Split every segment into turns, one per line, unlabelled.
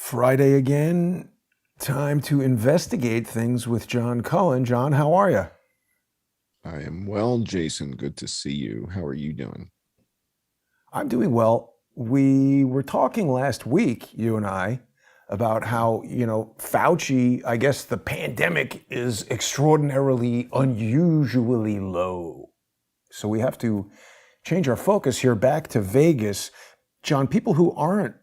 Friday again. Time to investigate things with John Cullen. John, how are you?
I am well, Jason. Good to see you. How are you doing?
I'm doing well. We were talking last week, you and I, about how, Fauci, I guess the pandemic is extraordinarily, unusually low. So we have to change our focus here back to Vegas. John, people who aren't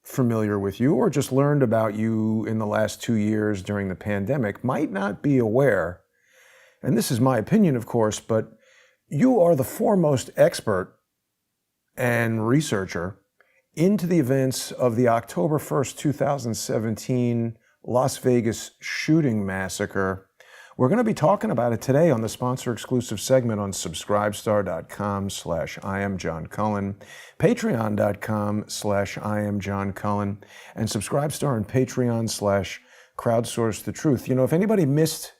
familiar with you or just learned about you in the last 2 years during the pandemic might not be aware, and this is my opinion, of course, but you are the foremost expert and researcher into the events of the October 1st, 2017 Las Vegas shooting massacre. We're going to be talking about it today on the sponsor exclusive segment on subscribestar.com/IamJohnCullen, patreon.com/IamJohnCullen, and Subscribestar and Patreon/crowdsourcethetruth. If anybody missed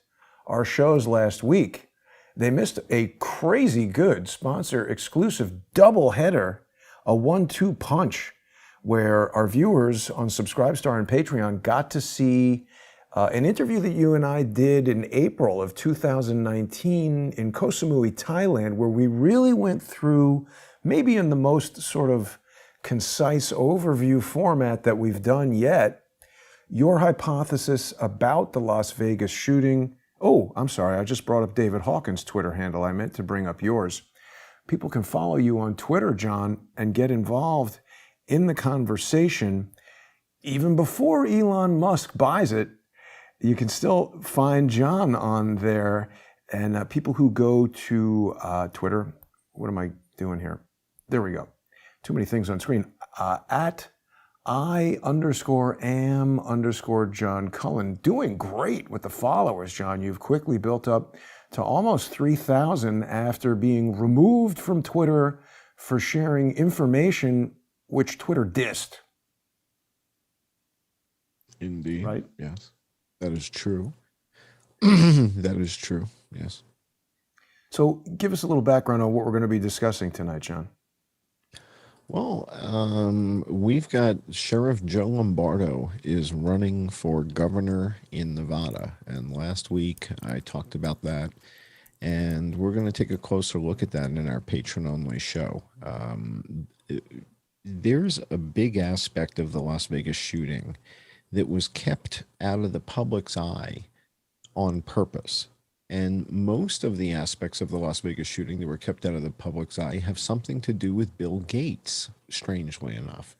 our shows last week, they missed a crazy good sponsor exclusive doubleheader, a 1-2 punch, where our viewers on Subscribestar and Patreon got to see an interview that you and I did in April of 2019 in Koh Samui, Thailand, where we really went through, maybe in the most sort of concise overview format that we've done yet, your hypothesis about the Las Vegas shooting. Oh, I'm sorry, I just brought up David Hawkins' Twitter handle. I meant to bring up yours. People can follow you on Twitter, John, and get involved in the conversation. Even before Elon Musk buys it, you can still find John on there. And people who go to Twitter, what am I doing here? There we go. Too many things on screen. At I_am_John Cullen. Doing great with the followers, John. You've quickly built up to almost 3,000 after being removed from Twitter for sharing information which Twitter dissed.
Indeed.
Right?
Yes. That is true. That is true. Yes.
So give us a little background on what we're going to be discussing tonight, John.
Well, we've got Sheriff Joe Lombardo is running for governor in Nevada. And last week I talked about that. And we're going to take a closer look at that in our patron-only show. There's a big aspect of the Las Vegas shooting that was kept out of the public's eye on purpose. And most of the aspects of the Las Vegas shooting that were kept out of the public's eye have something to do with Bill Gates, strangely enough.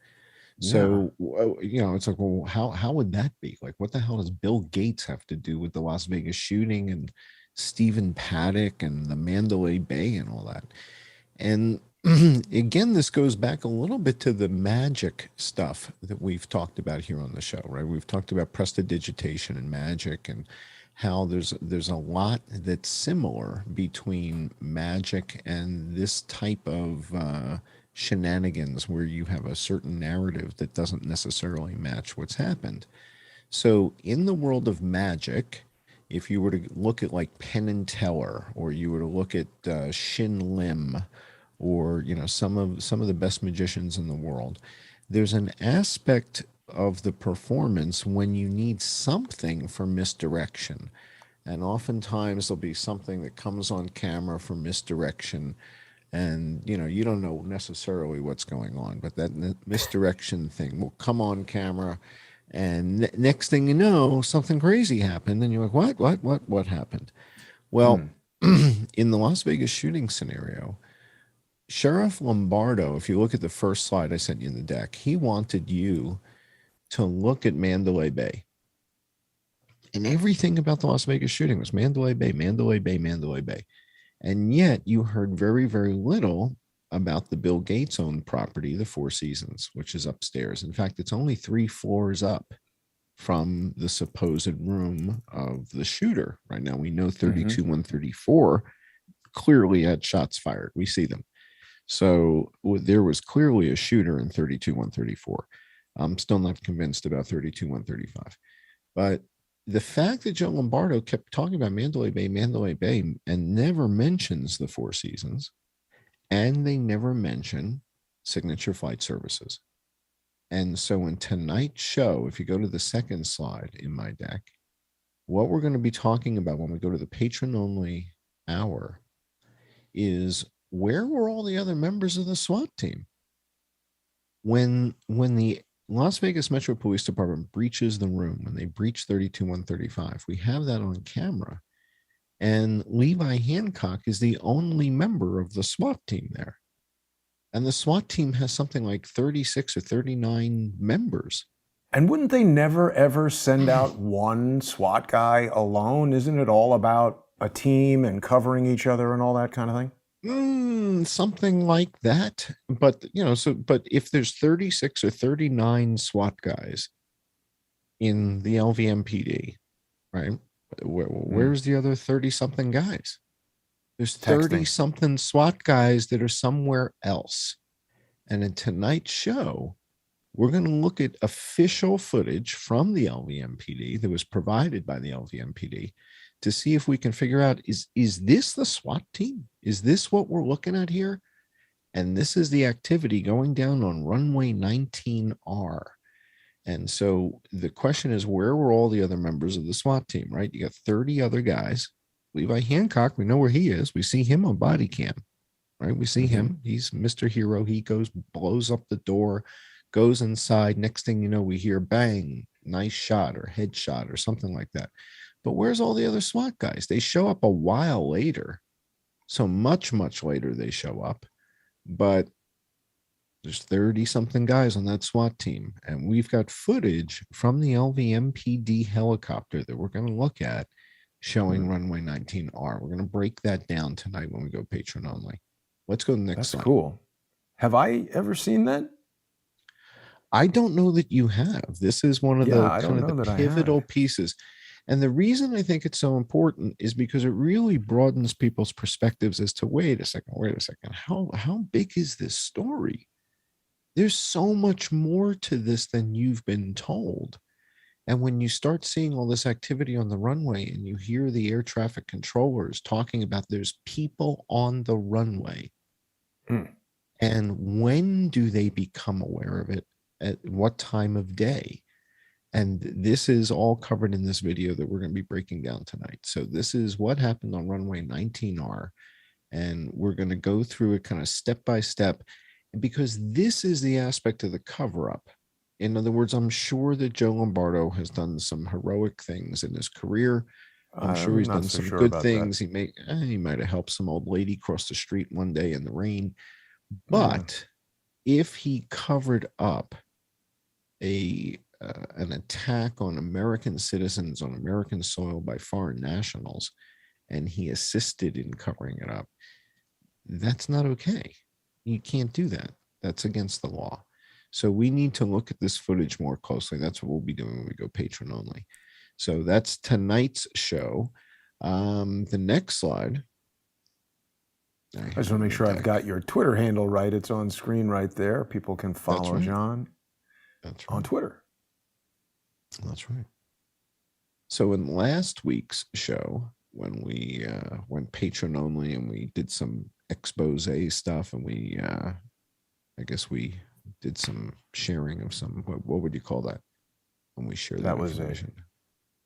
So, it's like, well, how would that be? Like, what the hell does Bill Gates have to do with the Las Vegas shooting and Stephen Paddock and the Mandalay Bay and all that? And again, this goes back a little bit to the magic stuff that we've talked about here on the show, right? We've talked about prestidigitation and magic and how there's a lot that's similar between magic and this type of shenanigans where you have a certain narrative that doesn't necessarily match what's happened. So in the world of magic, if you were to look at like Penn and Teller, or you were to look at Shin Lim, or some of the best magicians in the world, there's an aspect of the performance when you need something for misdirection. And oftentimes there'll be something that comes on camera for misdirection, and you don't know necessarily what's going on, but that misdirection thing will come on camera, and next thing you know, something crazy happened, and you're like, what happened? Well, in the Las Vegas shooting scenario, Sheriff Lombardo, if you look at the first slide I sent you in the deck, he wanted you to look at Mandalay Bay. And everything about the Las Vegas shooting was Mandalay Bay, Mandalay Bay, Mandalay Bay. And yet you heard very, very little about the Bill Gates owned property, the Four Seasons, which is upstairs. In fact, it's only 3 floors up from the supposed room of the shooter. Right now, we know 32-134 clearly had shots fired. We see them. So there was clearly a shooter in 32-134. I'm still not convinced about 32-135. But the fact that Joe Lombardo kept talking about Mandalay Bay, and never mentions the Four Seasons, and they never mention Signature Flight Services. And so in tonight's show, if you go to the second slide in my deck, what we're going to be talking about when we go to the patron only hour is where were all the other members of the SWAT team? When the Las Vegas Metro Police Department breaches the room, when they breach 32135, we have that on camera. And Levi Hancock is the only member of the SWAT team there. And the SWAT team has something like 36 or 39 members.
And wouldn't they never, ever send out one SWAT guy alone? Isn't it all about a team and covering each other and all that kind of thing?
Something like that. But, but if there's 36 or 39 SWAT guys in the LVMPD, right? Where's the other 30-something guys? There's 30-something SWAT guys that are somewhere else. And in tonight's show, we're going to look at official footage from the LVMPD that was provided by the LVMPD to see if we can figure out, is this the SWAT team? Is this what we're looking at here? And this is the activity going down on runway 19R. And so the question is, where were all the other members of the SWAT team, right? You got 30 other guys. Levi Hancock, we know where he is. We see him on body cam, right? We see him. He's Mr. Hero. He goes, blows up the door, goes inside. Next thing you know, we hear bang, nice shot or headshot or something like that. But where's all the other SWAT guys? They show up a while later. So much, much later they show up. But there's 30-something guys on that SWAT team. And we've got footage from the LVMPD helicopter that we're going to look at showing runway 19R. We're going to break that down tonight when we go patron only. Let's go to the next slide.
That's cool. Have I ever seen that?
I don't know that you have. This is one of the kind of the pivotal pieces. And the reason I think it's so important is because it really broadens people's perspectives as to, wait a second, how big is this story? There's so much more to this than you've been told. And when you start seeing all this activity on the runway and you hear the air traffic controllers talking about there's people on the runway, and when do they become aware of it? At what time of day? And this is all covered in this video that we're going to be breaking down tonight. So this is what happened on runway 19R. And we're going to go through it kind of step by step, because this is the aspect of the cover-up. In other words, I'm sure that Joe Lombardo has done some heroic things in his career. I'm sure he's done some good things. He might have helped some old lady cross the street one day in the rain. But if he covered up an attack on American citizens on American soil by foreign nationals, and he assisted in covering it up, that's not okay. You can't do that. That's against the law. So we need to look at this footage more closely. That's what we'll be doing when we go patron only. So that's tonight's show. The next slide.
I just want to make sure I've got your Twitter handle right. It's on screen right there. People can follow John on Twitter.
That's right. So in last week's show, when we went patron only and we did some expose stuff, and we I guess we did some sharing of some, what would you call that when we share that information?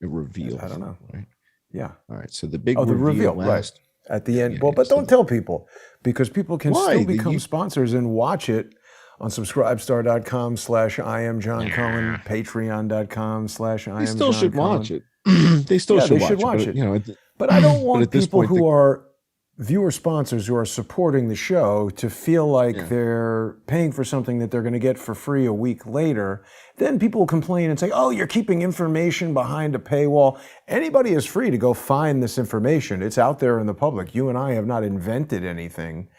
It revealed.
I don't know.
Right?
Yeah.
All right. So the big
reveal right at the end. Well, but don't tell people, because people can still become sponsors and watch it on subscribestar.com/I am John Cullen, patreon.com/I am John Cullen.
They still should watch it. They still should watch it.
But I don't want people who are viewer sponsors who are supporting the show to feel like they're paying for something that they're going to get for free a week later. Then people will complain and say, oh, you're keeping information behind a paywall. Anybody is free to go find this information. It's out there in the public. You and I have not invented anything.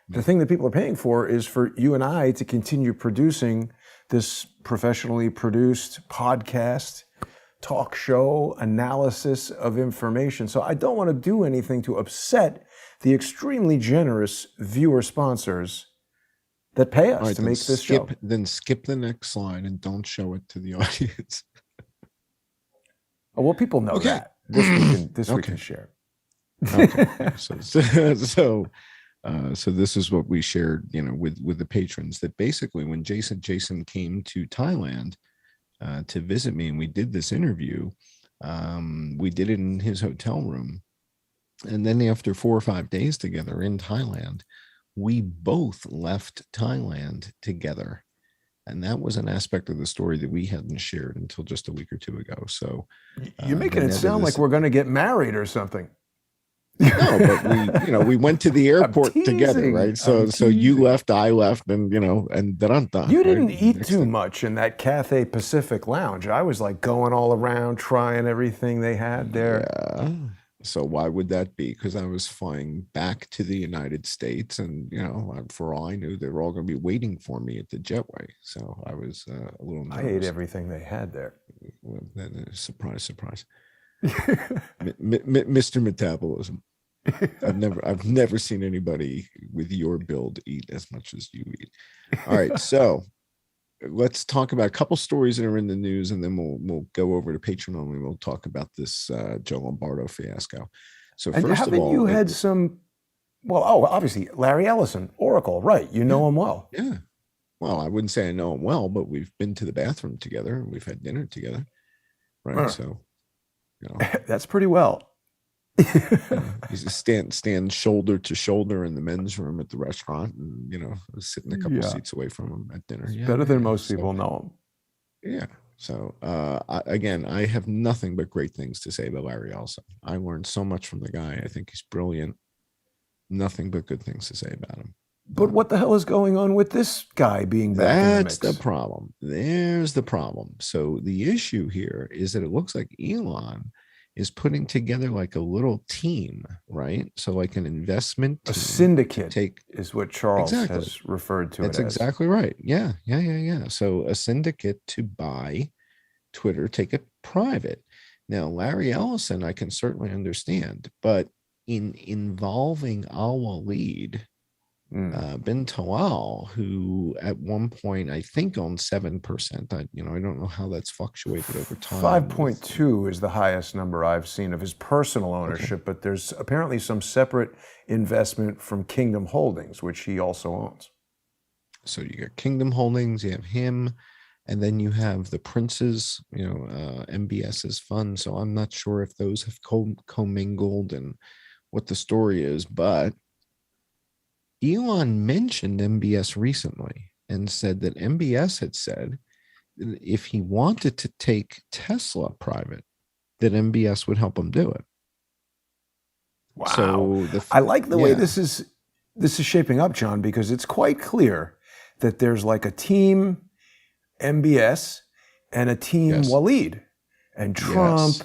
The thing that people are paying for is for you and I to continue producing this professionally produced podcast, talk show, analysis of information. So I don't want to do anything to upset the extremely generous viewer sponsors that pay us to make this show.
Then skip the next slide and don't show it to the audience.
Oh, well, people know that. This we can share.
Okay. So So this is what we shared, with the patrons, that basically when Jason came to Thailand to visit me, and we did this interview, we did it in his hotel room. And then after 4 or 5 days together in Thailand, we both left Thailand together. And that was an aspect of the story that we hadn't shared until just a week or two ago. So
You're making it
whenever
sound like
this,
we're going to get married or something.
no, but we went to the airport together,
teasing.
right? So you left, I left, and and dun.
You didn't
right?
eat
Next
too
thing-
much in that Cathay Pacific Lounge. I was like going all around, trying everything they had there.
Yeah. So why would that be? Because I was flying back to the United States, and for all I knew, they were all going to be waiting for me at the jetway. So I was a little nervous.
I ate everything they had there.
Surprise, surprise. Mr. Metabolism. I've never seen anybody with your build eat as much as you eat. All right, so let's talk about a couple stories that are in the news, and then we'll go over to Patreon and we'll talk about this Joe Lombardo fiasco. So
And
first of
haven't
all,
you had some? Well, obviously Larry Ellison, Oracle, right? You know him well.
yeah. Well, I wouldn't say I know him well, but we've been to the bathroom together and we've had dinner together, right? So,
That's pretty well.
he's stand shoulder to shoulder in the men's room at the restaurant, and sitting a couple seats away from him at dinner.
It's better than most people know him.
Yeah. So I have nothing but great things to say about Larry Ellison. I learned so much from the guy. I think he's brilliant. Nothing but good things to say about him.
But what the hell is going on with this guy being back in the mix?
That's the problem. There's the problem. So the issue here is that it looks like Elon is putting together like a little team, right? So like an investment team,
a syndicate is what Charles has referred to
That's
it as.
exactly right. Yeah. So a syndicate to buy Twitter, take it private. Now, Larry Ellison, I can certainly understand, but in involving Al-Walid bin Talal, who at one point I think owned 7%. I don't know how that's fluctuated over time.
5.2 is the highest number I've seen of his personal ownership, but there's apparently some separate investment from Kingdom Holdings, which he also owns.
So you got Kingdom Holdings, you have him, and then you have the Prince's, MBS's fund. So I'm not sure if those have commingled and what the story is, but Elon mentioned MBS recently and said that MBS had said that if he wanted to take Tesla private, that MBS would help him do it.
Wow.
So
I like the way this is shaping up, John, because it's quite clear that there's like a team MBS and a team Walid, and Trump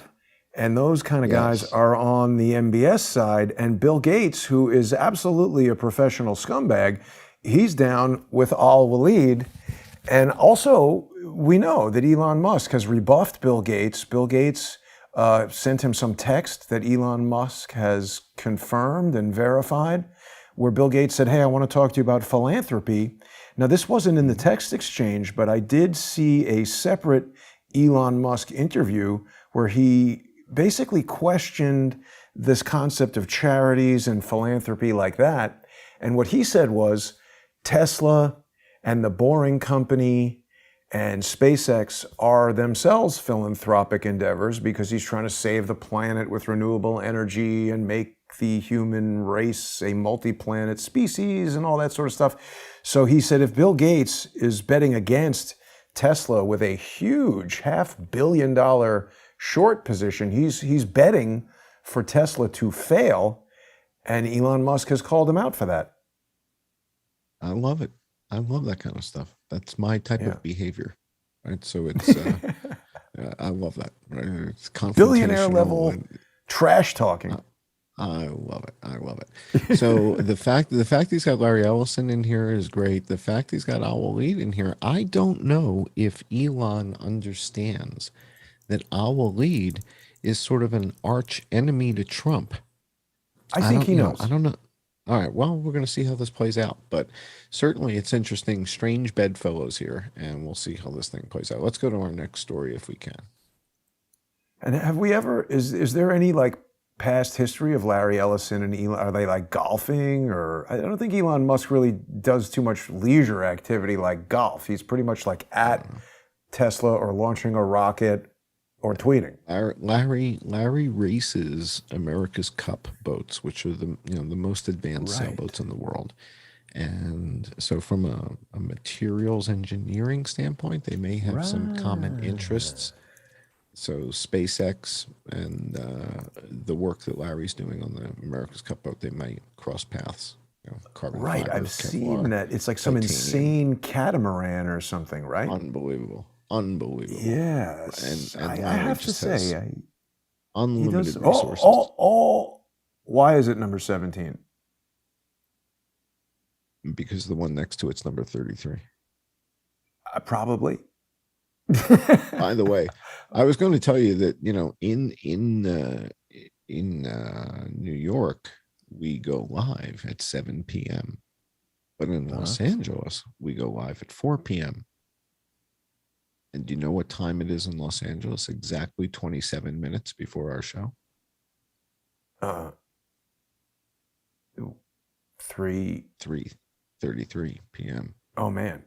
and those kind of guys are on the MBS side, and Bill Gates, who is absolutely a professional scumbag, he's down with Al-Walid. And also, we know that Elon Musk has rebuffed Bill Gates. Bill Gates sent him some text that Elon Musk has confirmed and verified, where Bill Gates said, hey, I want to talk to you about philanthropy. Now, this wasn't in the text exchange, but I did see a separate Elon Musk interview where he basically questioned this concept of charities and philanthropy like that. And what he said was Tesla and the Boring Company and SpaceX are themselves philanthropic endeavors because he's trying to save the planet with renewable energy and make the human race a multi-planet species and all that sort of stuff. So he said if Bill Gates is betting against Tesla with a huge $500 million short position, he's betting for Tesla to fail, and Elon Musk has called him out for that.
I love it. I love that kind of stuff. That's my type of behavior, right? So it's I love that. Right? It's
billionaire level trash talking.
I love it. I love it. So the fact he's got Larry Ellison in here is great. The fact he's got Al-Walid in here, I don't know if Elon understands that Al-Walid is sort of an arch enemy to Trump.
I think he knows.
I don't know. All right. Well, we're going to see how this plays out, but certainly it's interesting. Strange bedfellows here, and we'll see how this thing plays out. Let's go to our next story if we can.
And have we ever? Is there any like past history of Larry Ellison and Elon? Are they like golfing, or I don't think Elon Musk really does too much leisure activity like golf. He's pretty much like at Tesla or launching a rocket or tweeting.
Larry races America's Cup boats, which are the most advanced sailboats in the world. And so from a materials engineering standpoint, they may have some common interests. So SpaceX and the work that Larry's doing on the America's Cup boat, they might cross paths. Carbon fiber,
I've
Kevlar,
seen that. It's like some
titanium.
insane catamaran or something, right?
Unbelievable.
Yes.
And
I have to say,
unlimited resources.
Why is it number 17?
Because the one next to it's number 33.
Probably.
By the way, I was going to tell you that in New York we go live at 7 p.m., but in Los Angeles we go live at 4 p.m. And do you know what time it is in Los Angeles? Exactly 27 minutes before our show. 3:33 p.m.
Oh man,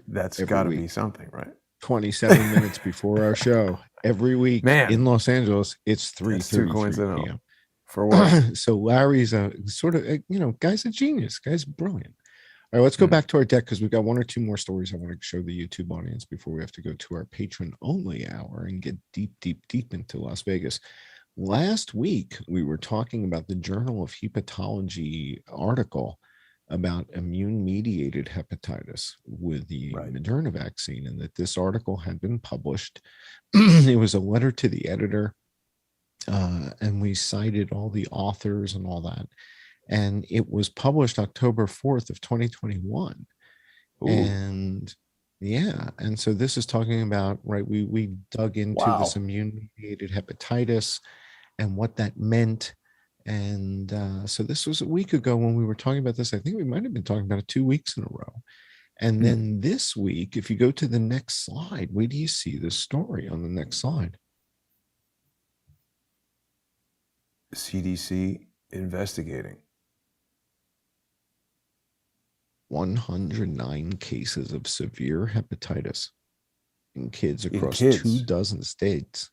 that's got to be something, right?
27 minutes before our show every week, man, in Los Angeles. It's 3:33 p.m.
For what?
So Larry's a sort of guy's a genius. Guy's brilliant. All right, let's go back to our deck because we've got one or two more stories I want to show the YouTube audience before we have to go to our patron only hour and get deep into Las Vegas. Last week, we were talking about the Journal of Hepatology article about immune-mediated hepatitis with the Moderna vaccine, and that this article had been published. It was a letter to the editor, and we cited all the authors and all that. And it was published October 4th of 2021. Ooh. And so this is talking about, we dug into this immune-mediated hepatitis and what that meant. And so this was a week ago when we were talking about this. I think we might have been talking about it 2 weeks in a row. And then this week, if you go to the next slide, where do you see the story on the next slide?
CDC investigating.
109 cases of severe hepatitis in kids across 24 states,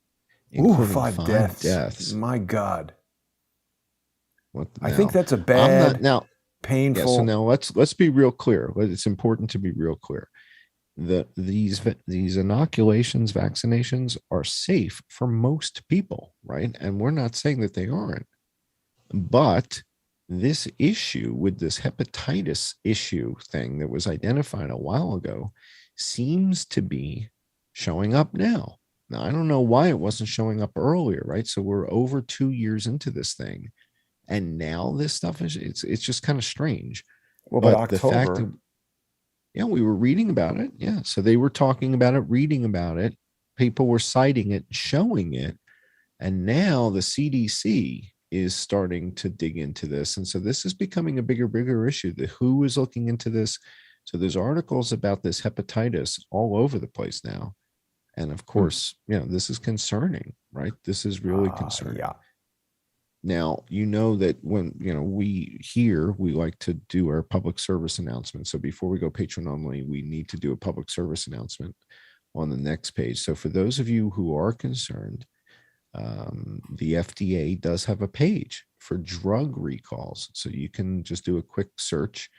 including 5 deaths.
My God. I think that's a bad, painful.
Yeah, so now let's be real clear. It's important to be real clear. These inoculations, vaccinations are safe for most people, right? And we're not saying that they aren't. But this issue with this hepatitis issue thing that was identified a while ago seems to be showing up now. Now, I don't know why it wasn't showing up earlier, right? So we're over 2 years into this thing. And now this stuff it's just kind of strange.
Well, but October, the fact
that, we were reading about it. Yeah. So they were talking about it, reading about it. People were citing it, showing it. And now the CDC is starting to dig into this. And so this is becoming a bigger issue. The WHO is looking into this. So there's articles about this hepatitis all over the place now. And of course, this is concerning, right? This is really concerning.
Yeah.
Now, that when, we like to do our public service announcement. So before we go patron only, we need to do a public service announcement on the next page. So for those of you who are concerned, the FDA does have a page for drug recalls. So you can just do a quick search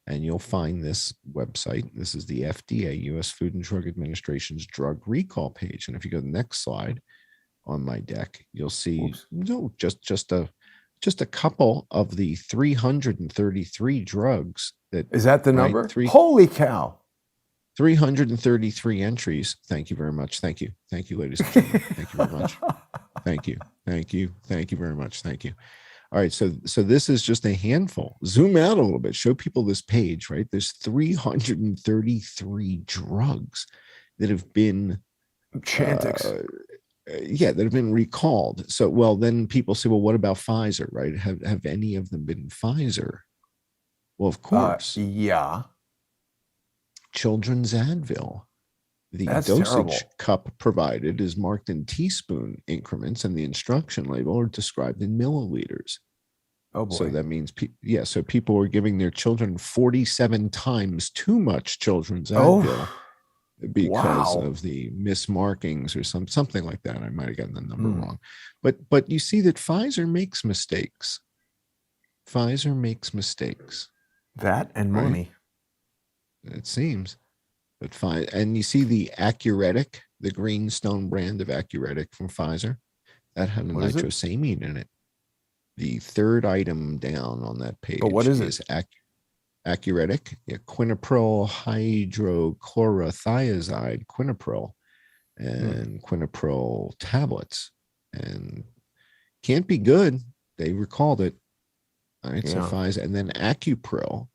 and you'll find this website. This is the FDA, U.S. Food and Drug Administration's drug recall page. And if you go to the next slide on my deck, you'll see just a couple of the 333 drugs that
is that the number? Holy cow.
333 entries. Thank you very much. Thank you, ladies and gentlemen. Thank you very much. Thank you very much. Thank you. All right, so this is just a handful. Zoom out a little bit. Show people this page, right? There's 333 drugs that have been
Chantix.
That have been recalled. So, then people say, what about Pfizer, right? Have any of them been Pfizer? Well, of course.
Yeah.
Children's Advil, The
That's
dosage
terrible.
cup provided is marked in teaspoon increments, and the instruction label are described in milliliters.
Oh
So
boy.
that means, so people are giving their children 47 times too much children's Advil
Oh,
because
wow.
of the mismarkings or something like that. I might have gotten the number
Hmm.
wrong, but you see that Pfizer makes mistakes. Pfizer makes mistakes,
That and
right?
money.
It seems. But fine, and you see the Accuretic, the Greenstone brand of Accuretic from Pfizer, that had a
What is it?
nitrosamine in it. The third item down on that
But what
page
is it?
is Accuretic, yeah, quinapril hydrochlorothiazide, quinapril,
Hmm.
and quinapril tablets. And can't be good. They recalled it. All right, so
Yeah.
Pfizer, and then Accupril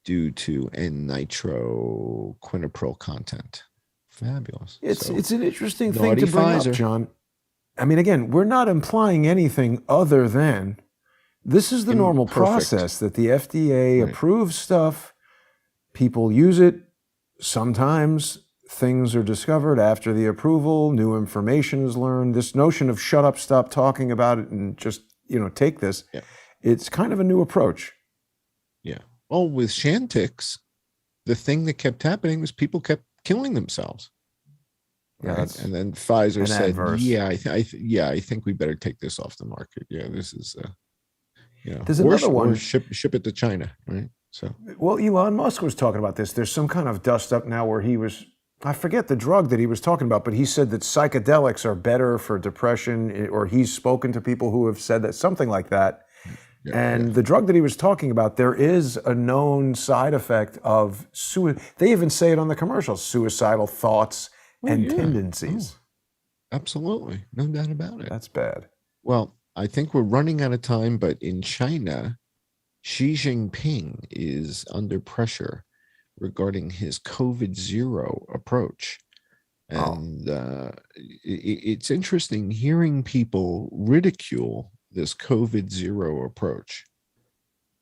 due to N-nitro quinapril content. Fabulous. So
It's an interesting thing
naughty
to bring up,
Pfizer.
John. I mean, again, we're not implying anything other than this is the normal
Imperfect.
process that the FDA
Right.
approves stuff, people use it. Sometimes things are discovered after the approval, new information is learned. This notion of shut up, stop talking about it, and just, take this,
Yeah.
it's kind of a new approach.
Yeah. Well, with Shantix, the thing that kept happening was people kept killing themselves.
Yeah,
Right.
that's
And then Pfizer
an
said,
adverse.
yeah, I think we better take this off the market. Yeah, this is,
There's
or,
another
or
one.
ship it to China. Right. So,
Well, Elon Musk was talking about this. There's some kind of dust up now where I forget the drug that he was talking about, but he said that psychedelics are better for depression, or he's spoken to people who have said that, something like that.
yeah, yeah.
And the drug that he was talking about, there is a known side effect of suicide. They even say it on the commercials, suicidal thoughts
Oh,
and
yeah. Oh,
tendencies.
absolutely. No doubt about it.
That's bad.
Well, I think we're running out of time, but in China, Xi Jinping is under pressure regarding his COVID zero approach.
Oh,
And it's interesting hearing people ridicule this COVID zero approach.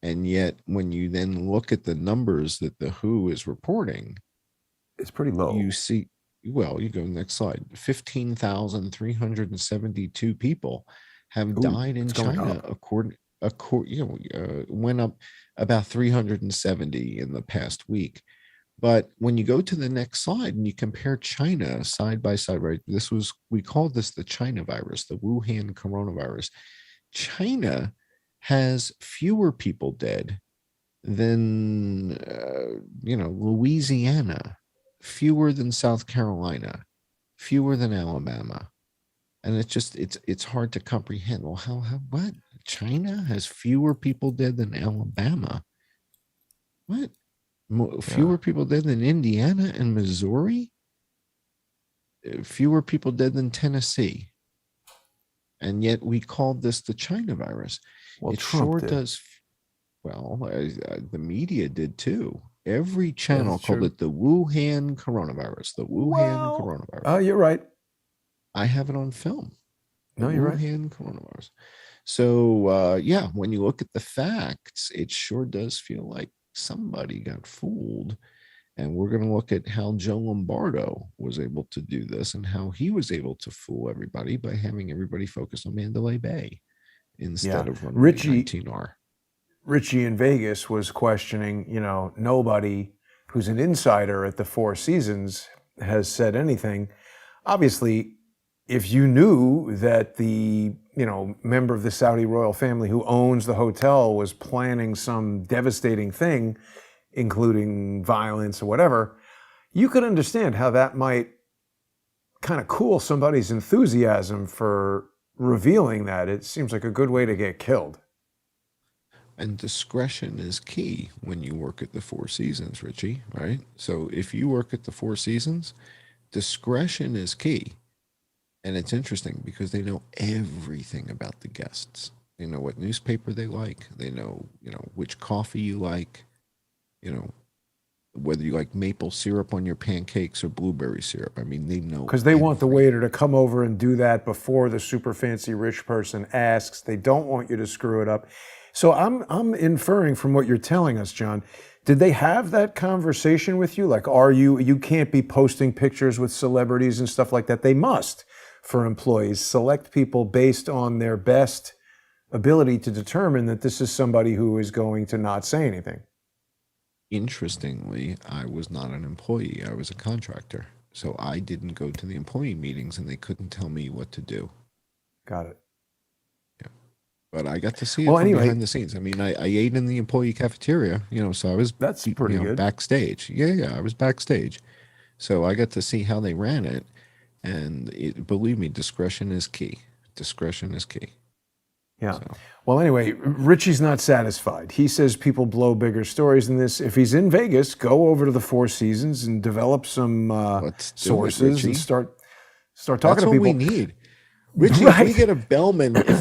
And yet, when you then look at the numbers that the WHO is reporting,
it's pretty
you
low.
see, well, you go next slide, 15,372 people have
Ooh,
died
it's
in
going
China,
up.
went up about 370 in the past week. But when you go to the next slide and you compare China side by side, right? We called this the China virus, the Wuhan coronavirus. China has fewer people dead than, Louisiana, fewer than South Carolina, fewer than Alabama. And it's hard to comprehend. Well, what? China has fewer people dead than Alabama. What?
Yeah.
Fewer people dead than Indiana and Missouri, fewer people dead than Tennessee. And yet we called this the China virus.
Well,
It
Trump
sure
did.
does. Well, the media did too. Every
That's
channel called
true.
it the Wuhan coronavirus, the Wuhan
Well,
coronavirus.
you're right.
I have it on film, the
No, you're right.
Wuhan coronavirus. So, yeah, when you look at the facts, it sure does feel like somebody got fooled. And we're going to look at how Joe Lombardo was able to do this and how he was able to fool everybody by having everybody focus on Mandalay Bay
Yeah.
instead of runway
Richie
19R.
Richie in Vegas was questioning, nobody who's an insider at the Four Seasons has said anything. Obviously, if you knew that the, member of the Saudi royal family who owns the hotel was planning some devastating thing, including violence or whatever, you could understand how that might kind of cool somebody's enthusiasm for revealing that. It seems like a good way to get killed.
And discretion is key when you work at the Four Seasons, Richie, right? So if you work at the Four Seasons, discretion is key. And it's interesting because they know everything about the guests. They know what newspaper they like. They know, which coffee you like, you know, whether you like maple syrup on your pancakes or blueberry syrup. I mean, they know
Because they want the
everything.
waiter to come over and do that before the super fancy rich person asks. They don't want you to screw it up. So I'm inferring from what you're telling us, John. Did they have that conversation with you? Like, you can't be posting pictures with celebrities and stuff like that. They must, for employees, select people based on their best ability to determine that this is somebody who is going to not say anything.
Interestingly, I was not an employee. I was a contractor. So I didn't go to the employee meetings and they couldn't tell me what to do.
Got it.
Yeah. But I got to see it
Well,
from
anyway,
behind the scenes. I mean, I ate in the employee cafeteria, so I was
that's pretty good.
backstage. Yeah, I was backstage. So I got to see how they ran it. And believe me, discretion is key. Discretion is key.
Yeah.
So.
Well, anyway, Richie's not satisfied. He says people blow bigger stories than this. If he's in Vegas, go over to the Four Seasons and develop some sources and start talking
That's
to people.
What we need. Richie,
Right.
if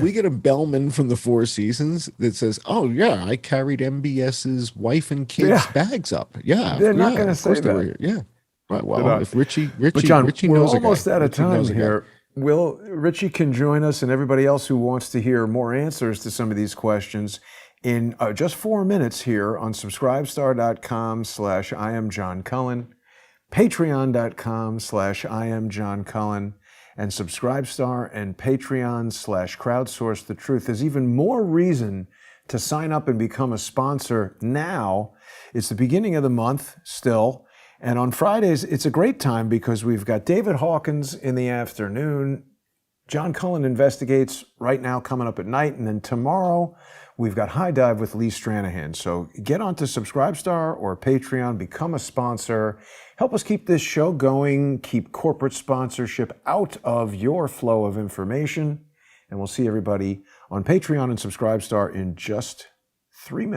we get a bellman from the Four Seasons that says, "Oh yeah, I carried MBS's wife and kids' bags up,"
they're not going to say that.
Yeah. Right. Well, if Richie
but John,
Richie
we're
knows
almost out of time
Richie
here. Richie can join us and everybody else who wants to hear more answers to some of these questions in just 4 minutes here on subscribestar.com/IamJohnCullen, patreon.com/IamJohnCullen, and Subscribestar and Patreon/crowdsource the truth. There's even more reason to sign up and become a sponsor now. It's the beginning of the month still. And on Fridays, it's a great time because we've got David Hawkins in the afternoon. John Cullen Investigates right now coming up at night. And then tomorrow, we've got High Dive with Lee Stranahan. So get onto Subscribestar or Patreon, become a sponsor. Help us keep this show going, keep corporate sponsorship out of your flow of information. And we'll see everybody on Patreon and Subscribestar in just 3 minutes.